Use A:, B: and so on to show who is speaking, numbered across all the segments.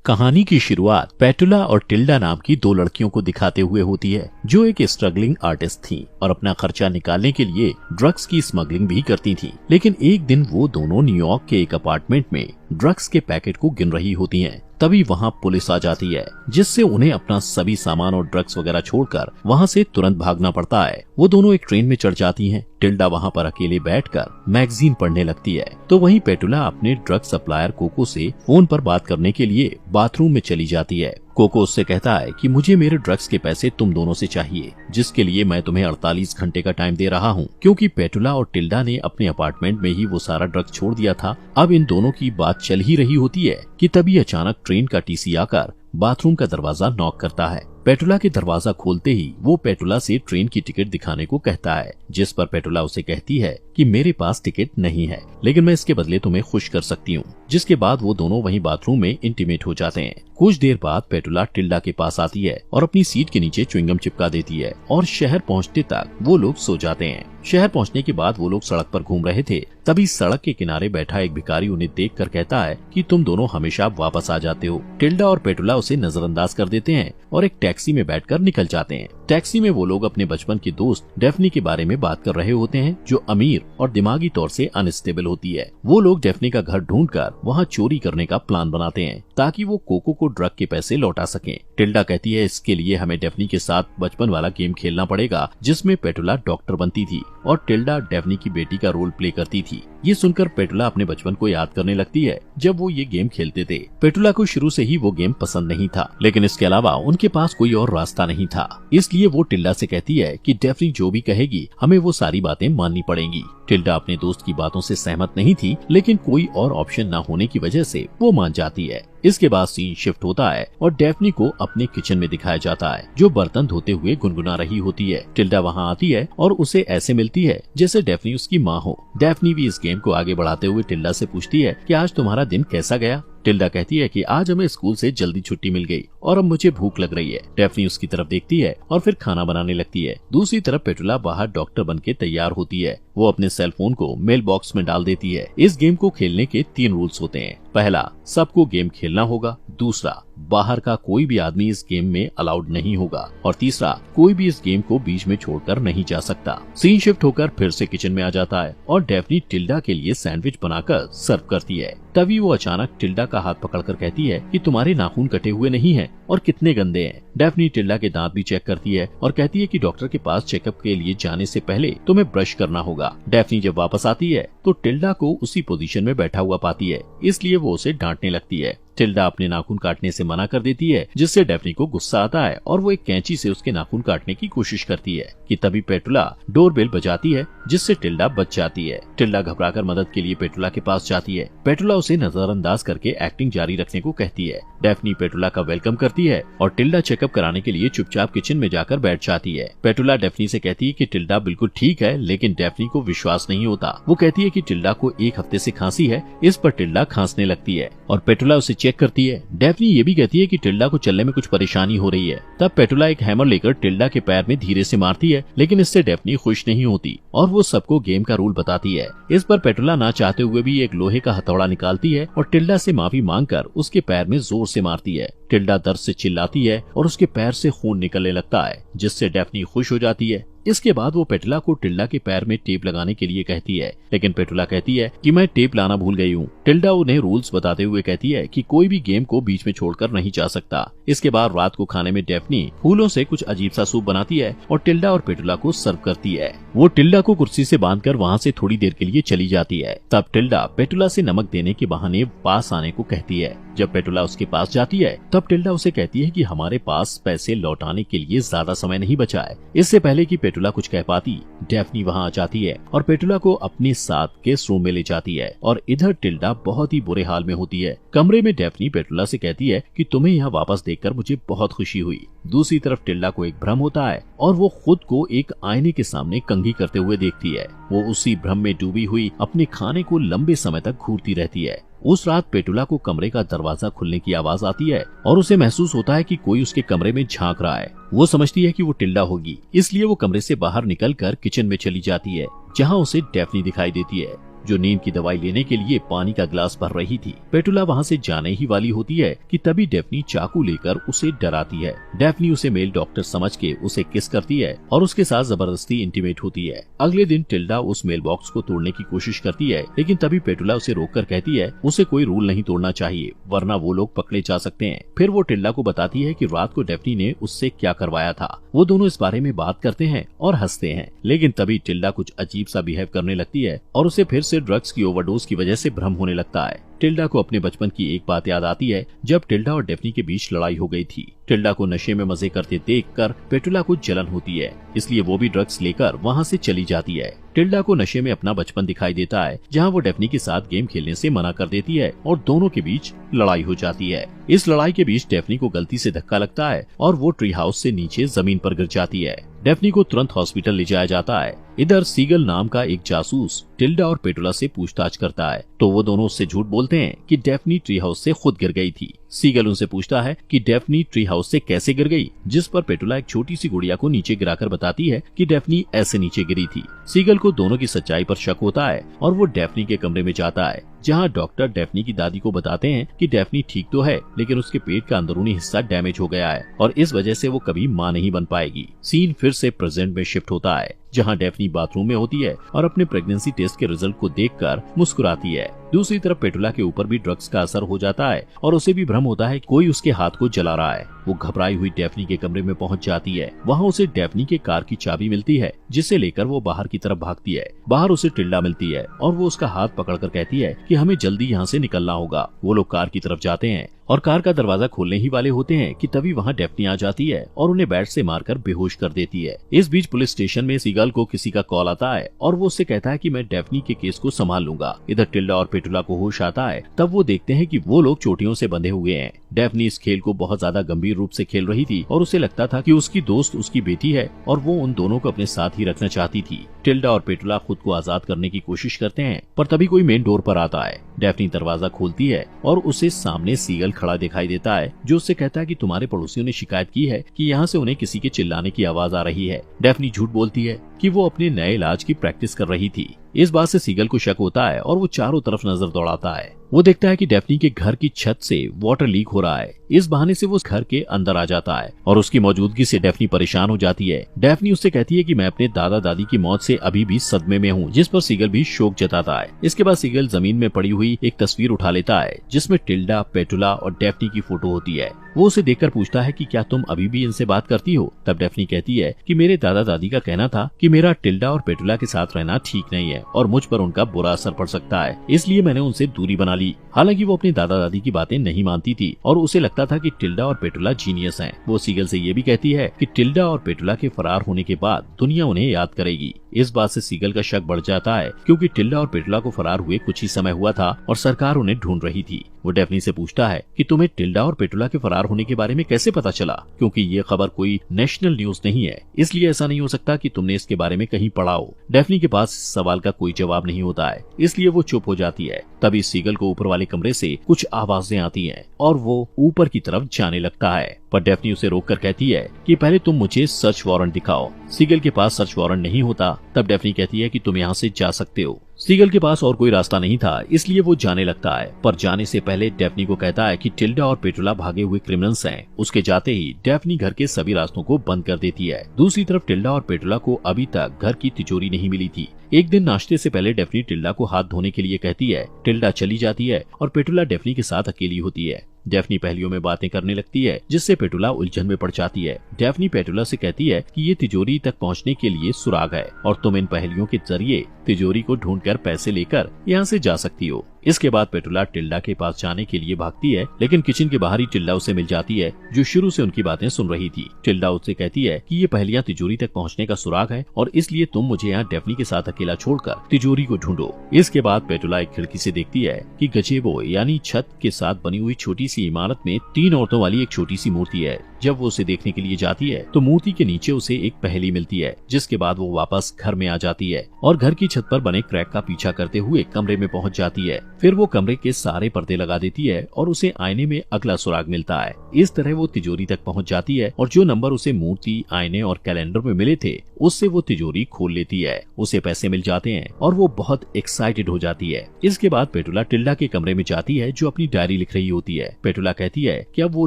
A: कहानी की शुरुआत पेटुला और टिल्डा नाम की दो लड़कियों को दिखाते हुए होती है, जो एक स्ट्रगलिंग आर्टिस्ट थीं और अपना खर्चा निकालने के लिए ड्रग्स की स्मगलिंग भी करती थीं। लेकिन एक दिन वो दोनों न्यूयॉर्क के एक अपार्टमेंट में ड्रग्स के पैकेट को गिन रही होती हैं। तभी वहाँ पुलिस आ जाती है, जिससे उन्हें अपना सभी सामान और ड्रग्स वगैरह छोड़कर वहाँ से तुरंत भागना पड़ता है। वो दोनों एक ट्रेन में चढ़ जाती हैं। टिल्डा वहाँ पर अकेले बैठकर मैगजीन पढ़ने लगती है, तो वहीं पेटुला अपने ड्रग सप्लायर कोको से फोन पर बात करने के लिए बाथरूम में चली जाती है। कोको उससे कहता है कि मुझे मेरे ड्रग्स के पैसे तुम दोनों से चाहिए, जिसके लिए मैं तुम्हें 48 घंटे का टाइम दे रहा हूँ, क्योंकि पेटुला और टिल्डा ने अपने अपार्टमेंट में ही वो सारा ड्रग्स छोड़ दिया था। अब इन दोनों की बात चल ही रही होती है कि तभी अचानक ट्रेन का टीसी आकर बाथरूम का दरवाजा नॉक करता है। पेटुला के दरवाजा खोलते ही वो पेटुला से ट्रेन की टिकट दिखाने को कहता है, जिस पर पेटुला उसे कहती है कि मेरे पास टिकट नहीं है, लेकिन मैं इसके बदले तुम्हें खुश कर सकती हूँ। जिसके बाद वो दोनों वहीं बाथरूम में इंटीमेट हो जाते हैं। कुछ देर बाद पेटुला टिल्डा के पास आती है और अपनी सीट के नीचे च्युइंगम चिपका देती है और शहर पहुँचते तक वो लोग सो जाते हैं। शहर पहुँचने के बाद वो लोग सड़क पर घूम रहे थे, तभी सड़क के किनारे बैठा एक भिखारी उन्हें देखकर कहता है कि तुम दोनों हमेशा वापस आ जाते हो। टिल्डा और पेटुला उसे नजरअंदाज कर देते हैं और एक टैक्सी में बैठकर निकल जाते हैं। टैक्सी में वो लोग अपने बचपन की दोस्त डेफनी के बारे में बात कर रहे होते हैं, जो अमीर और दिमागी तौर से अनस्टेबल होती है। वो लोग डेफनी का घर ढूंढकर वहाँ चोरी करने का प्लान बनाते हैं, ताकि वो कोको को ड्रग के पैसे लौटा सकें। टिल्डा कहती है इसके लिए हमें डेफनी के साथ बचपन वाला गेम खेलना पड़ेगा, जिसमें पेटुला डॉक्टर बनती थी और टिल्डा डेफनी की बेटी का रोल प्ले करती थी। ये सुनकर पेटुला अपने बचपन को याद करने लगती है, जब वो ये गेम खेलते थे। पेटुला को शुरू से ही वो गेम पसंद नहीं था, लेकिन इसके अलावा उनके पास कोई और रास्ता नहीं था। इसलिए वो टिल्डा से कहती है कि डेफनी जो भी कहेगी हमें वो सारी बातें माननी पड़ेंगी। टिल्डा अपने दोस्त की बातों से सहमत नहीं थी, लेकिन कोई और ऑप्शन न होने की वजह से वो मान जाती है। इसके बाद सीन शिफ्ट होता है और डेफनी को अपने किचन में दिखाया जाता है, जो बर्तन धोते हुए गुनगुना रही होती है। टिल्डा वहाँ आती है और उसे ऐसे मिलती है जैसे डेफनी उसकी माँ हो। डेफनी भी इस गेम को आगे बढ़ाते हुए टिल्डा से पूछती है कि आज तुम्हारा दिन कैसा गया। टिल्डा कहती है कि आज हमें स्कूल से जल्दी छुट्टी मिल गई और अब मुझे भूख लग रही है। डेफनी उसकी तरफ देखती है और फिर खाना बनाने लगती है। दूसरी तरफ पेटुला बाहर डॉक्टर बनके तैयार होती है। वो अपने सेल फोन को मेल बॉक्स में डाल देती है। इस गेम को खेलने के 3 रूल्स होते हैं। पहला, सबको गेम खेलना होगा। दूसरा, बाहर का कोई भी आदमी इस गेम में अलाउड नहीं होगा। और तीसरा, कोई भी इस गेम को बीच में छोड़कर नहीं जा सकता। सीन शिफ्ट होकर फिर से किचन में आ जाता है और डेफनी टिल्डा के लिए सैंडविच बनाकर सर्व करती है। तभी वो अचानक टिल्डा का हाथ पकड़कर कहती है कि तुम्हारे नाखून कटे हुए नहीं हैं और कितने गंदे हैं। डेफनी टिल्डा के दांत भी चेक करती है और कहती है कि डॉक्टर के पास चेकअप के लिए जाने से पहले तुम्हें ब्रश करना होगा। डेफनी जब वापस आती है तो टिल्डा को उसी पोजीशन में बैठा हुआ पाती है, इसलिए वो उसे डांटने लगती है। टिल्डा अपने नाखून काटने से मना कर देती है, जिससे डेफनी को गुस्सा आता है और वो एक कैंची से उसके नाखून काटने की कोशिश करती है कि तभी पेटुला डोरबेल बजाती है, जिससे टिल्डा बच जाती है। टिल्डा घबराकर मदद के लिए पेटुला के पास जाती है। पेटुला उसे नजरअंदाज करके एक्टिंग जारी रखने को कहती है। डेफनी पेटुला का वेलकम करती है और टिल्डा चेकअप कराने के लिए चुपचाप किचन में जाकर बैठ जाती है। पेटुला डेफनी से कहती है कि टिल्डा बिल्कुल ठीक है, लेकिन डेफनी को विश्वास नहीं होता। वो कहती है कि टिल्डा को 1 हफ्ते से खांसी है। इस पर टिल्डा खांसने लगती है और पेटुला उसे चेक करती है। डेफनी ये भी कहती है कि टिल्डा को चलने में कुछ परेशानी हो रही है। तब पेटुला एक हैमर लेकर टिल्डा के पैर में धीरे से मारती है, लेकिन इससे डेफनी खुश नहीं होती और वो सबको गेम का रूल बताती है। इस पर पेटुला ना चाहते हुए भी एक लोहे का हथौड़ा निकालती है और टिल्डा से माफी मांगकर उसके पैर में जोर से मारती है। टिल्डा दर्द से चिल्लाती है और उसके पैर से खून निकलने लगता है, जिससे डेफनी खुश हो जाती है। इसके बाद वो पेटुला को टिल्डा के पैर में टेप लगाने के लिए कहती है, लेकिन पेटुला कहती है कि मैं टेप लाना भूल गई हूँ। टिल्डा उन्हें रूल्स बताते हुए कहती है कि कोई भी गेम को बीच में छोड़कर नहीं जा सकता। इसके बाद रात को खाने में डेफनी फूलों से कुछ अजीब सा सूप बनाती है और टिल्डा और पेटुला को सर्व करती है। वो टिल्डा को कुर्सी से बांधकर वहाँ से थोड़ी देर के लिए चली जाती है। तब टिल्डा पेटुला से नमक देने के बहाने पास आने को कहती है। जब पेटुला उसके पास जाती है तब टिल्डा उसे कहती है कि हमारे पास पैसे लौटाने के लिए ज्यादा समय नहीं बचा है। इससे पहले कि पेटुला कुछ कह पाती, डेफनी वहाँ आ जाती है और पेटुला को अपने साथ गेस्ट रूम में ले जाती है और इधर टिल्डा बहुत ही बुरे हाल में होती है। कमरे में डेफनी पेटुला से कहती है कि तुम्हें यहाँ वापस देखकर मुझे बहुत खुशी हुई। दूसरी तरफ टिल्डा को एक भ्रम होता है और वो खुद को एक आईने के सामने कंघी करते हुए देखती है। वो उसी भ्रम में डूबी हुई अपने खाने को लंबे समय तक घूरती रहती है। उस रात पेटुला को कमरे का दरवाजा खुलने की आवाज आती है और उसे महसूस होता है कि कोई उसके कमरे में झांक रहा है। वो समझती है कि वो टिल्डा होगी, इसलिए वो कमरे से बाहर निकलकर किचन में चली जाती है, जहाँ उसे डेफनी दिखाई देती है, जो नींद की दवाई लेने के लिए पानी का गिलास भर रही थी। पेटुला वहाँ से जाने ही वाली होती है कि तभी डेफ्नी चाकू लेकर उसे डराती है। डेफ्नी उसे मेल डॉक्टर समझ के उसे किस करती है और उसके साथ जबरदस्ती इंटीमेट होती है। अगले दिन टिल्डा उस मेल बॉक्स को तोड़ने की कोशिश करती है, लेकिन तभी पेटुला उसे रोककर कहती है उसे कोई रूल नहीं तोड़ना चाहिए, वरना वो लोग पकड़े जा सकते हैं। फिर वो टिल्डा को बताती है कि रात को डेफ्नी ने उससे क्या करवाया था। वो दोनों इस बारे में बात करते हैं और हंसते हैं, लेकिन तभी टिल्डा कुछ अजीब सा बिहेव करने लगती है और उसे फिर से ड्रग्स की ओवरडोज की वजह से भ्रम होने लगता है। टिल्डा को अपने बचपन की एक बात याद आती है, जब टिल्डा और डेफ्नी के बीच लड़ाई हो गई थी। टिल्डा को नशे में मजे करते देखकर पेटुला को जलन होती है, इसलिए वो भी ड्रग्स लेकर वहाँ से चली जाती है। टिल्डा को नशे में अपना बचपन दिखाई देता है, जहाँ वो डेफ्नी के साथ गेम खेलने से मना कर देती है और दोनों के बीच लड़ाई हो जाती है। इस लड़ाई के बीच डेफ्नी को गलती से धक्का लगता है और वो ट्री हाउस से नीचे जमीन पर गिर जाती है। डेफ्नी को तुरंत हॉस्पिटल ले जाया जाता है। इधर सीगल नाम का एक जासूस टिल्डा और पेटुला से पूछताछ करता है, तो वो दोनों उससे झूठ बोलते हैं कि डेफ्नी ट्री हाउस से खुद गिर गई थी। सीगल उनसे पूछता है कि डेफ्नी ट्री हाउस से कैसे गिर गई, जिस पर पेटुला एक छोटी सी गुड़िया को नीचे गिराकर बताती है कि डेफ्नी ऐसे नीचे गिरी थी। सीगल को दोनों की सच्चाई पर शक होता है और वो डेफ्नी के कमरे में जाता है, जहाँ डॉक्टर डेफ्नी की दादी को बताते हैं कि डेफ्नी ठीक तो है, लेकिन उसके पेट का अंदरूनी हिस्सा डैमेज हो गया है और इस वजह से वो कभी मां नहीं बन पाएगी। सीन फिर से प्रेजेंट में शिफ्ट होता है, जहां डेफ्नी बाथरूम में होती है और अपने प्रेगनेंसी टेस्ट के रिजल्ट को देखकर मुस्कुराती है। दूसरी तरफ पेटुला के ऊपर भी ड्रग्स का असर हो जाता है और उसे भी भ्रम होता है कि कोई उसके हाथ को जला रहा है। वो घबराई हुई डेफ्नी के कमरे में पहुंच जाती है। वहां उसे डेफ्नी के कार की चाबी मिलती है, जिसे लेकर वो बाहर की तरफ भागती है। बाहर उसे टिल्डा मिलती है और वो उसका हाथ पकड़कर कहती है कि हमें जल्दी यहाँ से निकलना होगा। वो लोग कार की तरफ जाते हैं और कार का दरवाजा खोलने ही वाले होते हैं कि तभी वहाँ डेफ्नी आ जाती है और उन्हें बैट से मारकर बेहोश कर देती है। इस बीच पुलिस स्टेशन में सीगल को किसी का कॉल आता है और वो उससे कहता है कि मैं डेफ्नी के केस को संभाल लूंगा। इधर टिल्डा और पेटुला को होश आता है, तब वो देखते हैं कि वो लोग चोटियों से बंधे हुए हैं। डेफ्नी इस खेल को बहुत ज्यादा गंभीर रूप से खेल रही थी और उसे लगता था कि उसकी दोस्त उसकी बेटी है और वो उन दोनों को अपने साथ ही रखना चाहती थी। टिल्डा और पेटुला खुद को आजाद करने की कोशिश करते हैं, पर तभी कोई मेन डोर पर आता है। डेफ्नी दरवाजा खोलती है और उसे सामने सीगल खड़ा दिखाई देता है, जो उससे कहता है कि तुम्हारे पड़ोसियों ने शिकायत की है कि यहाँ से उन्हें किसी के चिल्लाने की आवाज आ रही है। डेफ्नी झूठ बोलती है कि वो अपने नए इलाज की प्रैक्टिस कर रही थी। इस बात से सीगल को शक होता है और वो चारों तरफ नजर दौड़ाता है। वो देखता है कि डेफ्नी के घर की छत से वाटर लीक हो रहा है। इस बहाने से वो उस घर के अंदर आ जाता है और उसकी मौजूदगी से डेफ्नी परेशान हो जाती है। डेफ्नी उससे कहती है कि मैं अपने दादा दादी की मौत से अभी भी सदमे में हूँ, जिस पर सीगल भी शोक जताता है। इसके बाद सीगल जमीन में पड़ी हुई एक तस्वीर उठा लेता है, जिसमें टिल्डा, पेटुला और डेफ्नी की फोटो होती है। वो उसे देखकर पूछता है कि क्या तुम अभी भी इनसे बात करती हो? तब डेफ्नी कहती है कि मेरे दादा दादी का कहना था कि मेरा टिल्डा और पेटुला के साथ रहना ठीक नहीं है और मुझ पर उनका बुरा असर पड़ सकता है, इसलिए मैंने उनसे दूरी बना ली। हालांकि वो अपने दादा दादी की बातें नहीं मानती थी और उसे लगता था कि टिल्डा और पेटुला जीनियस हैं। वो सीगल से ये भी कहती है कि टिल्डा और पेटुला के फरार होने के बाद दुनिया उन्हें याद करेगी। इस बात से सीगल का शक बढ़ जाता है, क्योंकि टिल्डा और पेटुला को फरार हुए कुछ ही समय हुआ था और सरकार उन्हें ढूंढ रही थी। वो डेफ्नी से पूछता है कि तुम्हें टिल्डा और पेटुला के फरार होने के बारे में कैसे पता चला, क्योंकि ये खबर कोई नेशनल न्यूज नहीं है, इसलिए ऐसा नहीं हो सकता कि तुमने इसके बारे में कहीं पढ़ा हो। डेफ्नी के पास इस सवाल का कोई जवाब नहीं होता है, इसलिए वो चुप हो जाती है। तभी सीगल को ऊपर वाले कमरे से कुछ आवाजें आती हैं और वो ऊपर की तरफ जाने लगता है, पर डेफ्नी उसे रोककर कहती है कि पहले तुम मुझे सर्च वारंट दिखाओ। सीगल के पास सर्च वारंट नहीं होता। तब डेफ्नी कहती है कि तुम यहाँ से जा सकते हो। सीगल के पास और कोई रास्ता नहीं था, इसलिए वो जाने लगता है, पर जाने से पहले डेफ्नी को कहता है कि टिल्डा और पेटुला भागे हुए क्रिमिनल्स हैं। उसके जाते ही डेफ्नी घर के सभी रास्तों को बंद कर देती है। दूसरी तरफ टिल्डा और पेटुला को अभी तक घर की तिजोरी नहीं मिली थी। एक दिन नाश्ते से पहले डेफ्नी टिल्डा को हाथ धोने के लिए कहती है। टिल्डा चली जाती है और पेटुला डेफ्नी के साथ अकेली होती है। डेफ्नी पहेलियों में बातें करने लगती है, जिससे पेटुला उलझन में पड़ जाती है। डेफ्नी पेटुला से कहती है कि ये तिजोरी तक पहुंचने के लिए सुराग है और तुम इन पहेलियों के जरिए तिजोरी को ढूंढकर पैसे लेकर यहाँ से जा सकती हो। इसके बाद पेटुला टिल्डा के पास जाने के लिए भागती है, लेकिन किचन के बाहर ही टिल्डा उसे मिल जाती है, जो शुरू से उनकी बातें सुन रही थी। टिल्डा उससे कहती है कि ये पहेलियां तिजोरी तक पहुंचने का सुराग है और इसलिए तुम मुझे यहाँ डेफ्नी के साथ अकेला छोड़कर तिजोरी को ढूंढो। इसके बाद पेटुला एक खिड़की से देखती है कि गजेबो यानी छत के साथ बनी हुई छोटी सी इमारत में 3 औरतों वाली एक छोटी सी मूर्ति है। जब वो उसे देखने के लिए जाती है तो मूर्ति के नीचे उसे एक पहेली मिलती है, जिसके बाद वो वापस घर में आ जाती है और घर की छत पर बने क्रैक का पीछा करते हुए कमरे में पहुंच जाती है। फिर वो कमरे के सारे पर्दे लगा देती है और उसे आईने में अगला सुराग मिलता है। इस तरह वो तिजोरी तक पहुंच जाती है और जो नंबर उसे मूर्ति, आईने और कैलेंडर में मिले थे उससे वो तिजोरी खोल लेती है। उसे पैसे मिल जाते हैं और वो बहुत एक्साइटेड हो जाती है। इसके बाद पेटुला टिल्डा के कमरे में जाती है जो अपनी डायरी लिख रही होती है। पेटुला कहती है कि अब वो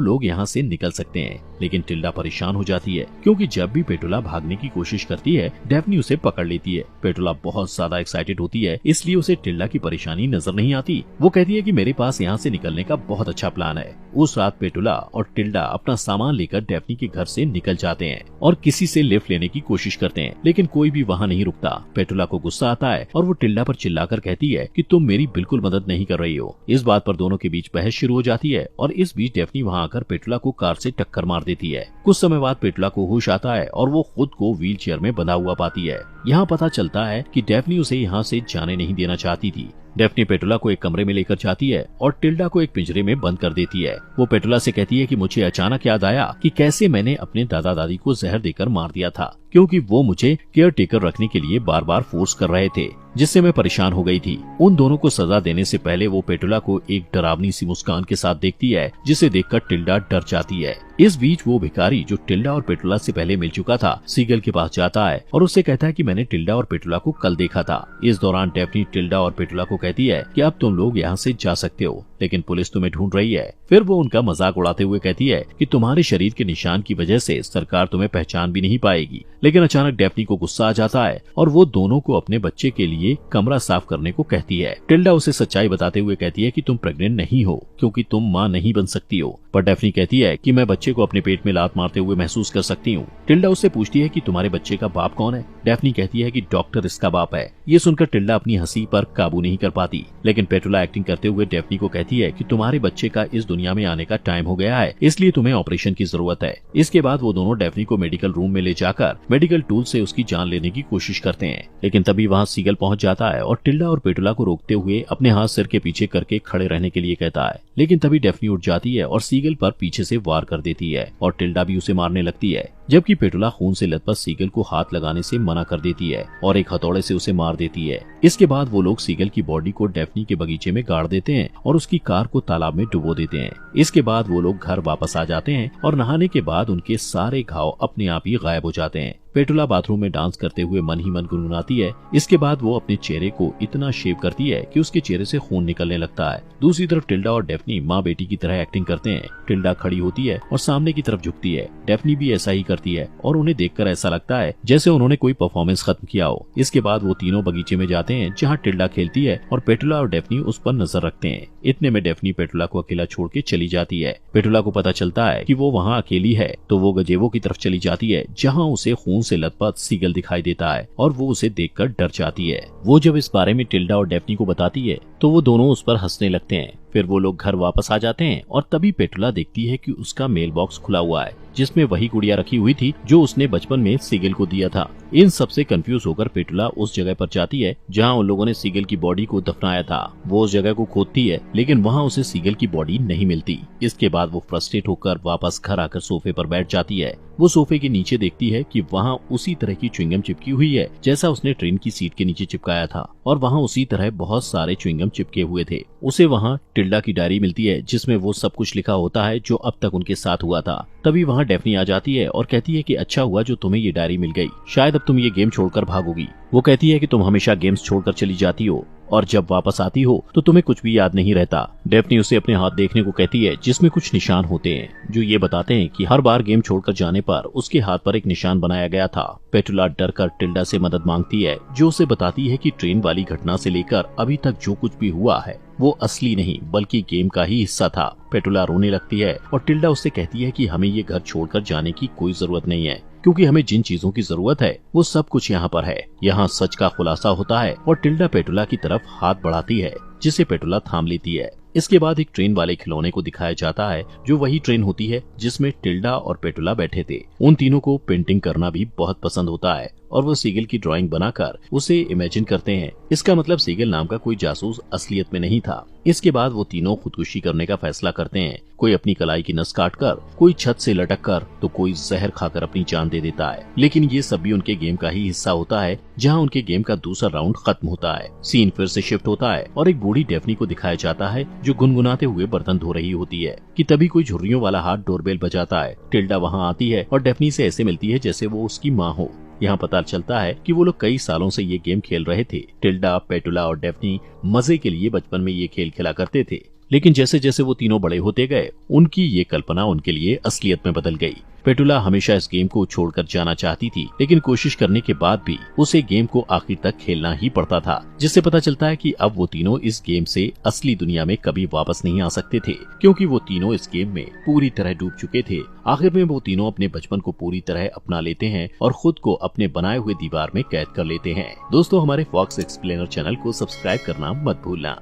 A: लोग यहाँ से निकल सकते हैं, लेकिन टिल्डा परेशान हो जाती है क्योंकि जब भी पेटुला भागने की कोशिश करती है डेफनी उसे पकड़ लेती है। पेटुला बहुत ज्यादा एक्साइटेड होती है, इसलिए उसे टिल्डा की परेशानी नजर नहीं आती। वो कहती है कि मेरे पास यहाँ से निकलने का बहुत अच्छा प्लान है। उस रात पेटुला और टिल्डा अपना सामान लेकर डेफनी के घर से निकल जाते हैं और किसी से लिफ्ट लेने की कोशिश करते हैं, लेकिन कोई भी वहाँ नहीं रुकता। पेटुला को गुस्सा आता है और वो टिल्डा पर चिल्लाकर कहती है कि तुम मेरी बिल्कुल मदद नहीं कर रही हो। इस बात पर दोनों के बीच बहस शुरू हो जाती है और इस बीच डेफनी वहाँ आकर पेटुला को कार से टक्कर मार देती है। कुछ समय बाद पेटुला को होश आता है और वो खुद को व्हील चेयर में बंधा हुआ पाती है। यहाँ पता चलता है कि डेफनी उसे यहाँ से जाने नहीं देना चाहती थी। डेफनी पेटुला को एक कमरे में लेकर जाती है और टिल्डा को एक पिंजरे में बंद कर देती है। वो पेटुला से कहती है कि मुझे अचानक याद आया कि कैसे मैंने अपने दादा दादी को जहर देकर मार दिया था, क्योंकि वो मुझे केयर टेकर रखने के लिए बार बार फोर्स कर रहे थे, जिससे मैं परेशान हो गई थी। उन दोनों को सजा देने से पहले वो पेटुला को एक डरावनी सी मुस्कान के साथ देखती है, जिसे देखकर टिल्डा डर जाती है। इस बीच वो भिखारी जो टिल्डा और पेटुला से पहले मिल चुका था सीगल के पास जाता है और उससे कहता है कि मैंने टिल्डा और पेटुला को कल देखा था। इस दौरान डेफनी टिल्डा और पेटुला को कहती है कि अब तुम लोग यहाँ से जा सकते हो, लेकिन पुलिस तुम्हें ढूंढ रही है। फिर वो उनका मजाक उड़ाते हुए कहती है कि तुम्हारे शरीर के निशान की वजह से सरकार तुम्हें पहचान भी नहीं पाएगी। लेकिन अचानक डेफनी को गुस्सा आ जाता है और वो दोनों को अपने बच्चे के लिए कमरा साफ करने को कहती है। टिल्डा उसे सच्चाई बताते हुए कहती है कि तुम प्रेग्नेंट नहीं हो क्योंकि तुम माँ नहीं बन सकती हो, पर डेफनी कहती है कि मैं बच्चे को अपने पेट में लात मारते हुए महसूस कर सकती हूँ। टिल्डा उससे पूछती है कि तुम्हारे बच्चे का बाप कौन है। डेफनी कहती है कि डॉक्टर इसका बाप है। ये सुनकर टिल्डा अपनी हंसी पर काबू नहीं कर पाती, लेकिन पेटुला एक्टिंग करते हुए डेफनी को कहती है कि तुम्हारे बच्चे का इस दुनिया में आने का टाइम हो गया है, इसलिए तुम्हें ऑपरेशन की जरूरत है। इसके बाद वो दोनों डेफनी को मेडिकल रूम में ले जाकर मेडिकल टूल से उसकी जान लेने की कोशिश करते हैं, लेकिन तभी वहाँ सीगल पहुँच जाता है और टिल्डा और पेटुला को रोकते हुए अपने हाथ सिर के पीछे करके खड़े रहने के लिए कहता है। लेकिन तभी डेफनी उठ जाती है और सीगल पर पीछे से वार कर देती है और टिल्डा भी उसे मारने लगती है, जबकि पेटुला खून से लथपथ सीगल को हाथ लगाने से मना कर देती है और एक हथौड़े से उसे मार देती है। इसके बाद वो लोग सीगल की बॉडी को डेफनी के बगीचे में गाड़ देते हैं और उसकी कार को तालाब में डुबो देते हैं। इसके बाद वो लोग घर वापस आ जाते हैं और नहाने के बाद उनके सारे घाव अपने आप ही गायब हो जाते हैं। पेटुला बाथरूम में डांस करते हुए मन ही मन गुनगुनाती है। इसके बाद वो अपने चेहरे को इतना शेव करती है कि उसके चेहरे से खून निकलने लगता है। दूसरी तरफ टिल्डा और डेफनी माँ बेटी की तरह एक्टिंग करते हैं। टिल्डा खड़ी होती है और सामने की तरफ झुकती है। डेफनी भी ऐसा ही करती है और उन्हें देखकर ऐसा लगता है जैसे उन्होंने कोई परफॉर्मेंस खत्म किया हो। इसके बाद वो तीनों बगीचे में जाते हैं जहाँ टिल्डा खेलती है और पेटुला और डेफनी उस पर नजर रखते हैं। इतने में डेफनी पेटुला को अकेला छोड़ के चली जाती है। पेटुला को पता चलता है कि वो वहाँ अकेली है, तो वो गजेबो की तरफ चली जाती है जहाँ उसे खून से लथपथ सीगल दिखाई देता है और वो उसे देखकर डर जाती है। वो जब इस बारे में टिल्डा और डेफनी को बताती है तो वो दोनों उस पर हंसने लगते हैं। फिर वो लोग घर वापस आ जाते हैं और तभी पेटुला देखती है कि उसका मेल बॉक्स खुला हुआ है जिसमें वही गुड़िया रखी हुई थी जो उसने बचपन में सीगल को दिया था। इन सब से कंफ्यूज होकर पेटुला उस जगह पर जाती है जहां उन लोगों ने सीगल की बॉडी को दफनाया था। वो उस जगह को खोदती है लेकिन वहां उसे सीगल की बॉडी नहीं मिलती। इसके बाद वो फ्रस्ट्रेट होकर वापस घर आकर सोफे पर बैठ जाती है। वो सोफे के नीचे देखती है कि वहाँ उसी तरह की च्युइंगम चिपकी हुई है जैसा उसने ट्रेन की सीट के नीचे चिपकाया था और वहाँ उसी तरह बहुत सारे च्युइंगम चिपके हुए थे। उसे वहाँ टिल्डा की डायरी मिलती है जिसमें वो सब कुछ लिखा होता है जो अब तक उनके साथ हुआ था। तभी वहाँ डेफनी आ जाती है और कहती है कि अच्छा हुआ जो तुम्हें ये डायरी मिल गई, शायद अब तुम ये गेम छोड़कर भागोगी। वो कहती है कि तुम हमेशा गेम्स छोड़कर चली जाती हो और जब वापस आती हो तो तुम्हें कुछ भी याद नहीं रहता। डेफनी उसे अपने हाथ देखने को कहती है जिसमें कुछ निशान होते हैं जो ये बताते हैं कि हर बार गेम छोड़कर जाने पर उसके हाथ पर एक निशान बनाया गया था। पेटुला डर कर टिल्डा से मदद मांगती है जो उसे बताती है कि ट्रेन वाली घटना से लेकर अभी तक जो कुछ भी हुआ है वो असली नहीं बल्कि गेम का ही हिस्सा था। पेटुला रोने लगती है और टिल्डा उससे कहती है कि हमें ये घर छोड़कर जाने की कोई जरूरत नहीं है क्योंकि हमें जिन चीजों की जरूरत है वो सब कुछ यहाँ पर है। यहाँ सच का खुलासा होता है और टिल्डा पेटुला की तरफ हाथ बढ़ाती है जिसे पेटुला थाम लेती है। इसके बाद एक ट्रेन वाले खिलौने को दिखाया जाता है जो वही ट्रेन होती है जिसमें टिल्डा और पेटुला बैठे थे। उन तीनों को पेंटिंग करना भी बहुत पसंद होता है और वो सीगल की ड्राइंग बनाकर उसे इमेजिन करते हैं। इसका मतलब सीगल नाम का कोई जासूस असलियत में नहीं था इसके बाद वो तीनों खुदकुशी करने का फैसला करते हैं। कोई अपनी कलाई की नस काट कर, कोई छत से लटक कर, तो कोई जहर खाकर अपनी जान दे देता है। लेकिन ये सब भी उनके गेम का ही हिस्सा होता है, जहाँ उनके गेम का दूसरा राउंड खत्म होता है। सीन फिर से शिफ्ट होता है और एक बूढ़ी डेफनी को दिखाया जाता है जो गुनगुनाते हुए बर्तन धो रही होती है कि तभी कोई झुर्रियों वाला हाथ डोरबेल बजाता है। टिल्डा वहाँ आती है और डेफनी से ऐसे मिलती है जैसे वो उसकी माँ हो। यहाँ पता चलता है कि वो लोग कई सालों से ये गेम खेल रहे थे। टिल्डा, पेटुला और डेफनी मजे के लिए बचपन में ये खेल खेला करते थे, लेकिन जैसे जैसे वो तीनों बड़े होते गए, उनकी ये कल्पना उनके लिए असलियत में बदल गई। पेटुला हमेशा इस गेम को छोड़कर जाना चाहती थी, लेकिन कोशिश करने के बाद भी उसे गेम को आखिर तक खेलना ही पड़ता था, जिससे पता चलता है कि अब वो तीनों इस गेम से असली दुनिया में कभी वापस नहीं आ सकते थे, क्योंकि वो तीनों इस गेम में पूरी तरह डूब चुके थे। आखिर में वो तीनों अपने बचपन को पूरी तरह अपना लेते हैं और खुद को अपने बनाए हुए दीवार में कैद कर लेते हैं। दोस्तों, हमारे फॉक्स एक्सप्लेनर चैनल को सब्सक्राइब करना मत भूलना।